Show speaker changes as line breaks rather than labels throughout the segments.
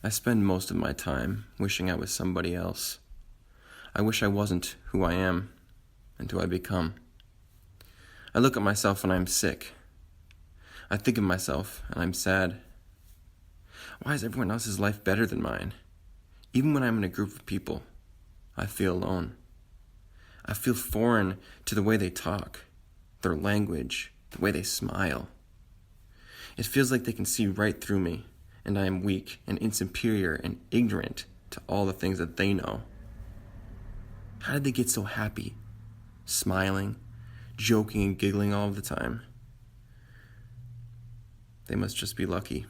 I spend most of my time wishing I was somebody else. I wish I wasn't who I am and who I become. I look at myself when I'm sick. I think of myself and I'm sad. Why is everyone else's life better than mine? Even when I'm in a group of people, I feel alone. I feel foreign to the way they talk, their language, the way they smile. It feels like they can see right through me, and I am weak and insuperior and ignorant to all the things that they know. How did they get so happy, smiling, joking and giggling all of the time? They must just be lucky,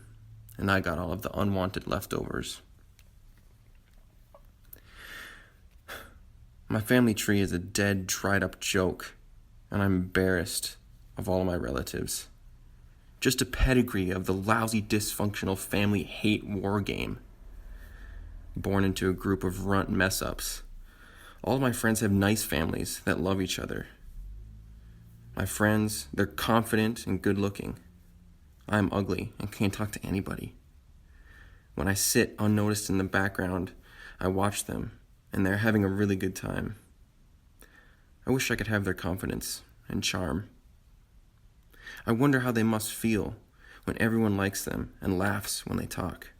and I got all of the unwanted leftovers. My family tree is a dead, dried-up joke, and I'm embarrassed of all my relatives. Just a pedigree of the lousy, dysfunctional family hate war game. Born into a group of runt mess-ups. All of my friends have nice families that love each other. My friends, they're confident and good-looking. I'm ugly and can't talk to anybody. When I sit unnoticed in the background, I watch them, and they're having a really good time. I wish I could have their confidence and charm. I wonder how they must feel when everyone likes them and laughs when they talk.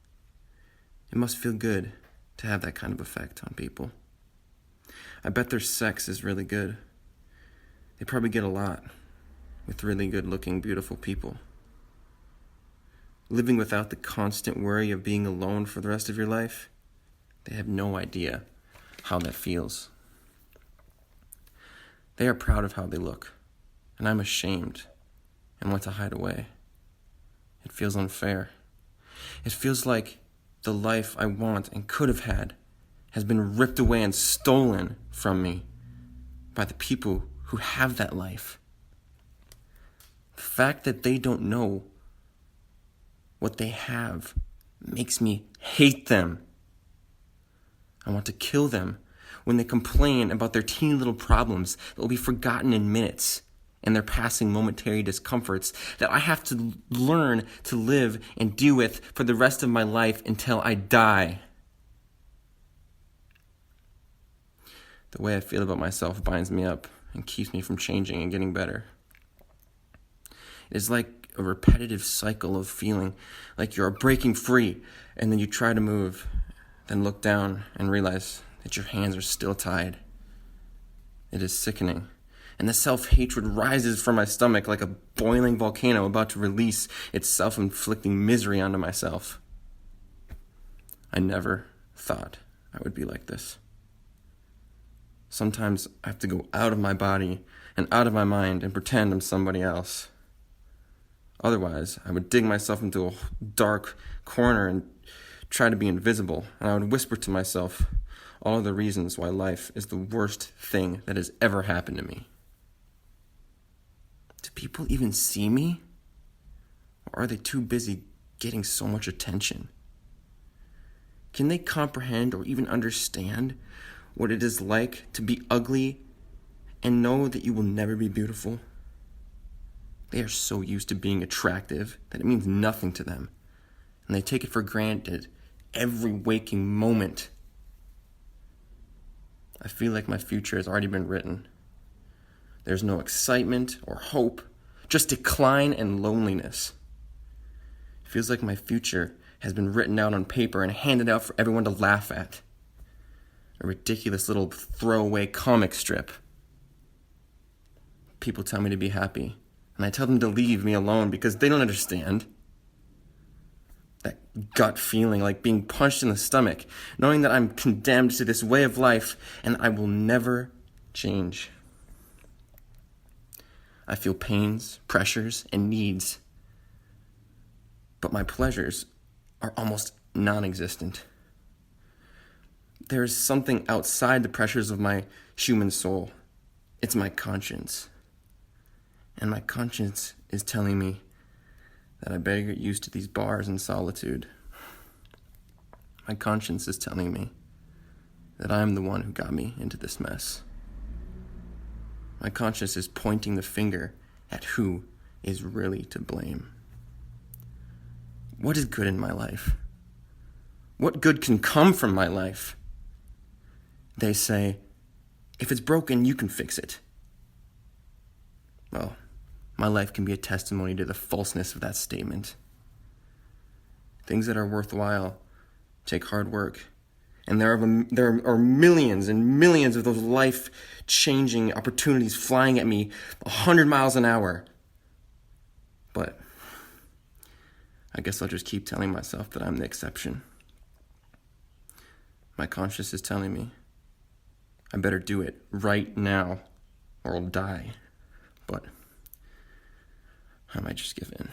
It must feel good to have that kind of effect on people. I bet their sex is really good. They probably get a lot with really good-looking, beautiful people. Living without the constant worry of being alone for the rest of your life, they have no idea how that feels. They are proud of how they look, and I'm ashamed and want to hide away. It feels unfair. It feels like the life I want and could have had has been ripped away and stolen from me by the people who have that life. The fact that they don't know what they have makes me hate them. I want to kill them when they complain about their teeny little problems that will be forgotten in minutes and their passing momentary discomforts that I have to learn to live and deal with for the rest of my life until I die. The way I feel about myself binds me up and keeps me from changing and getting better. It is like a repetitive cycle of feeling like you're breaking free, and then you try to move, then look down and realize that your hands are still tied. It is sickening, and the self-hatred rises from my stomach like a boiling volcano about to release its self-inflicting misery onto myself. I never thought I would be like this. Sometimes I have to go out of my body and out of my mind and pretend I'm somebody else. Otherwise, I would dig myself into a dark corner and try to be invisible, and I would whisper to myself all of the reasons why life is the worst thing that has ever happened to me. Do people even see me? Or are they too busy getting so much attention? Can they comprehend or even understand what it is like to be ugly and know that you will never be beautiful? They are so used to being attractive that it means nothing to them, and they take it for granted every waking moment. I feel like my future has already been written. There's no excitement or hope, just decline and loneliness. It feels like my future has been written out on paper and handed out for everyone to laugh at. A ridiculous little throwaway comic strip. People tell me to be happy, and I tell them to leave me alone because they don't understand. That gut feeling like being punched in the stomach, knowing that I'm condemned to this way of life and I will never change. I feel pains, pressures, and needs, but my pleasures are almost non-existent. There is something outside the pressures of my human soul. It's my conscience. And my conscience is telling me that I better get used to these bars and solitude. My conscience is telling me that I am the one who got me into this mess. My conscience is pointing the finger at who is really to blame. What is good in my life? What good can come from my life? They say, if it's broken, you can fix it. Well, my life can be a testimony to the falseness of that statement. Things that are worthwhile take hard work. And there are millions and millions of those life-changing opportunities flying at me 100 miles an hour. But I guess I'll just keep telling myself that I'm the exception. My conscience is telling me I better do it right now or I'll die. But I might just give in.